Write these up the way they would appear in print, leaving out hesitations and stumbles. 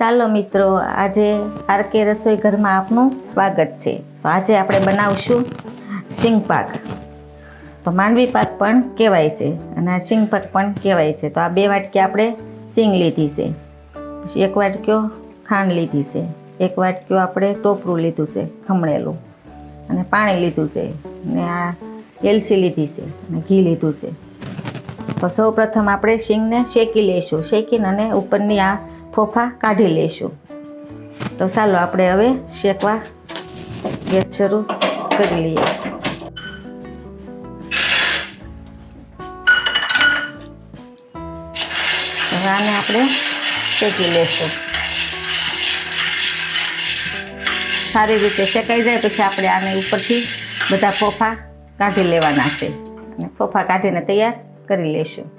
ચાલો મિત્રો, આજે આરકે રસોઈ ઘરમાં આપનું સ્વાગત છે. તો આજે આપણે બનાવશું સિંગ પાક. તો માંડવી પાક પણ કહેવાય છે અને આ સિંગ પાક પણ કહેવાય છે. તો આ 2 વાટકી આપણે સિંગ લીધી છે, પછી 1 વાટક્યો ખાંડ લીધી છે, 1 વાટક્યો આપણે ટોપરું લીધું છે ખમણેલું, અને પાણી લીધું છે, અને આ એલચી લીધી છે અને ઘી લીધું છે. તો સૌ પ્રથમ આપણે સિંગને શેકી લઈશું. શેકીને અને ઉપરની આ ફોફા કાઢી લઈશું. તો ચાલો આપણે હવે શેકવા ગેસ શરૂ કરી લઈએ. હવે આને આપણે શેકી લઈશું. સારી રીતે શેકાઈ જાય પછી આપણે આને ઉપરથી બધા ફોફા કાઢી લેવાના છે અને ફોફા કાઢીને તૈયાર કરી લઈશું.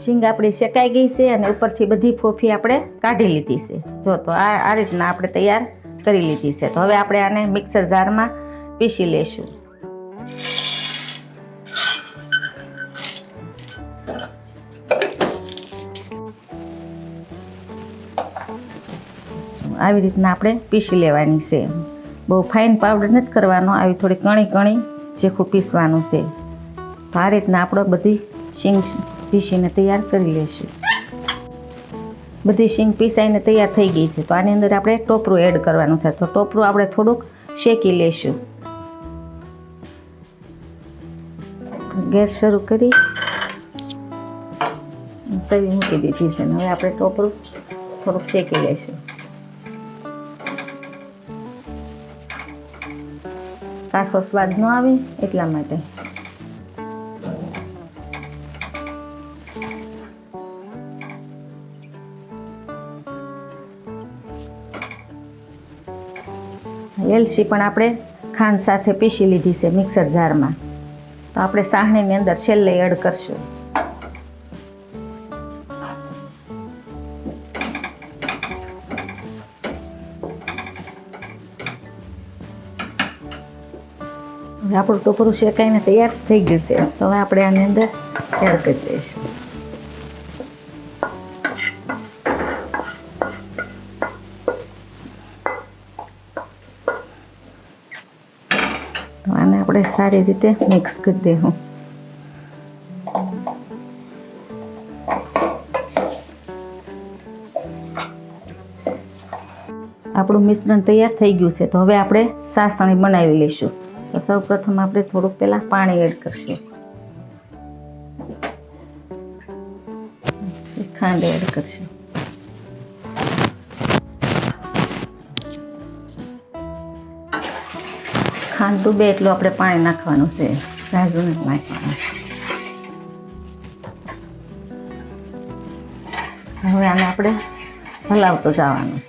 સિંગ આપણી શેકાઈ ગઈ છે અને ઉપરથી બધી ફોફી આપણે કાઢી લીધી છે. જો તો આ રીતના આપણે તૈયાર કરી લીધી છે. તો હવે આપણે આને મિક્સર જારમાં પીસી લઈશું. આવી રીતના આપણે પીસી લેવાની છે. બહુ ફાઇન પાવડર નથી કરવાનો, આવી થોડી કણી કણી જેખું પીસવાનું છે. તો આ રીતના આપણે બધી સિંગ પીસીને તૈયાર કરી લઈશું. બધી સિંગ પીસાઈને તૈયાર થઈ ગઈ છે. તો આની અંદર આપણે ટોપરું એડ કરવાનું છે. તો ટોપરું આપણે થોડુંક શેકી લઈશું. ગેસ શરૂ કરી તવી મૂકી દીધી છે. હવે આપણે ટોપરું થોડુંક શેકી લઈશું. કાસો સ્વાદ ન આવે એટલા માટે. એલચી પણ આપણે ખાંડ સાથે પીસી લીધી છે મિક્સર જારમાં. તો આપણે સાહણીની અંદર છેલ્લે એડ કરશું. હવે આપણું ટોપરું શેકાઈને તૈયાર થઈ ગયું છે. તો હવે આપણે આની અંદર એડ કરી દઈશું. તો આને આપણે સારી રીતે મિક્સ કરી દઈશું. આપણું મિશ્રણ તૈયાર થઈ ગયું છે. તો હવે આપણે સાસણી બનાવી લઈશું. તો સૌ પ્રથમ આપણે થોડુંક પહેલાં પાણી એડ કરશું. ખાંડ એડ કરશું. ખાંડ ડૂબે એટલું આપણે પાણી નાખવાનું છે, ઝાઝું નથી નાખવાનું. હવે આને આપણે હલાવતો જવાનું છે.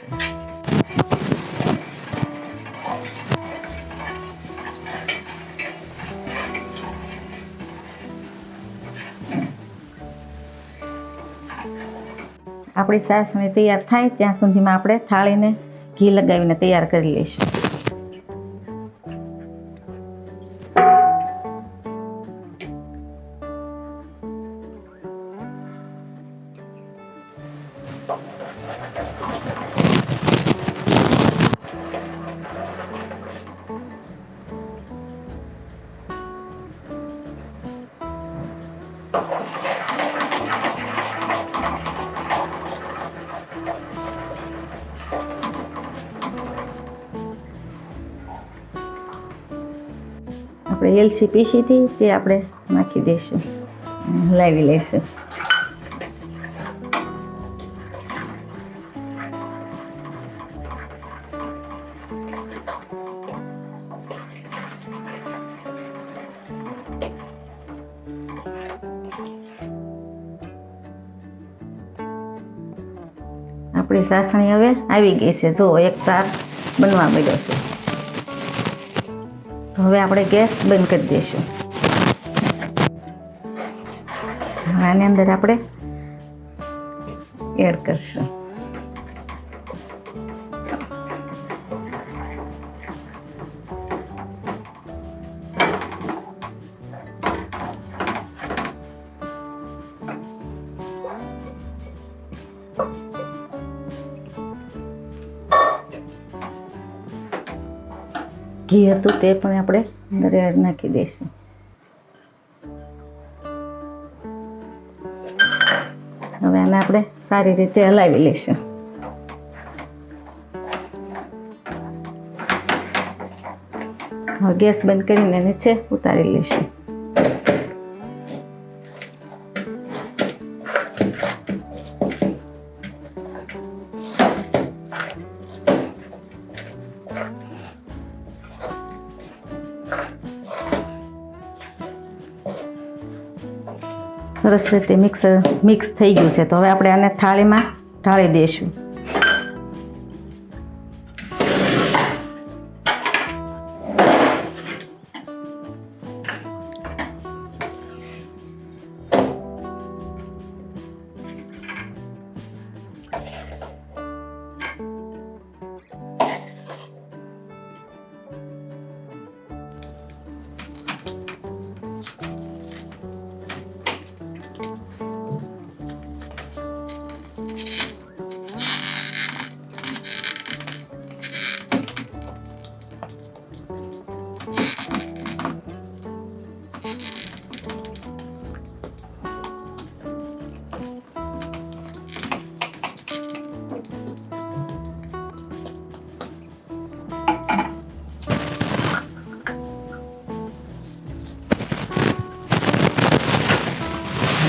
આપણી સાસણી તૈયાર થાય ત્યાં સુધીમાં આપણે થાળીને ઘી લગાવીને તૈયાર કરી લઈશું. આપણે એલચી પીસી હતી તે આપણે નાખી દઈશું, હલાવી લઈશું. આપણી સાસણી હવે આવી ગઈ છે. જો એક તાર બનવા માંડ્યો છે. હવે આપણે ગેસ બંધ કરી દઈશું. આની અંદર આપણે એડ કરશું. ઘી હતું તે પણ આપણે અંદર નાખી દઈશું. હવે આને આપણે સારી રીતે હલાવી લઈશું. હવે ગેસ બંધ કરીને નીચે ઉતારી લઈશું. સરસ રીતે મિક્સ થઈ ગયું છે. તો હવે આપણે આને થાળીમાં ઢાળી દઈશું.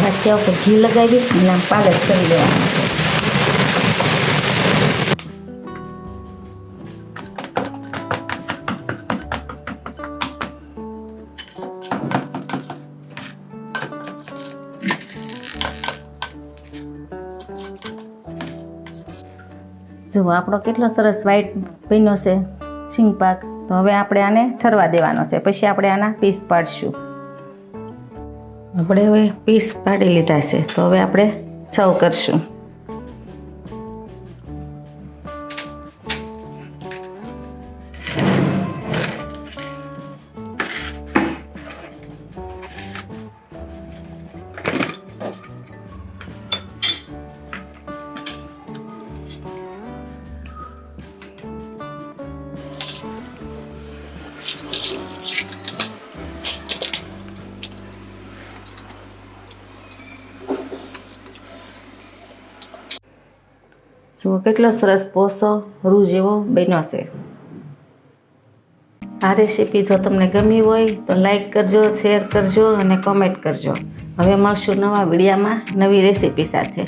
ગાંઠિયા ઉપર ઘી લગાવી અને આમ પાલક કરી દેવાનું છે. જો આપણો કેટલો સરસ વ્હાઈટ બન્યો છે સિંગ પાક. તો હવે આપણે આને ઠરવા દેવાનો છે, પછી આપણે આના પીસ પાડશું. આપણે હવે પીસ પાડી લીધા છે, તો હવે આપણે સર્વ કરશું. જુઓ કેટલો સરસ પોસો રૂ જેવો બન્યો છે. આ રેસીપી જો તમને ગમી હોય તો લાઈક કરજો, શેર કરજો અને કોમેન્ટ કરજો. હવે મળશું નવા વિડીયોમાં નવી રેસીપી સાથે.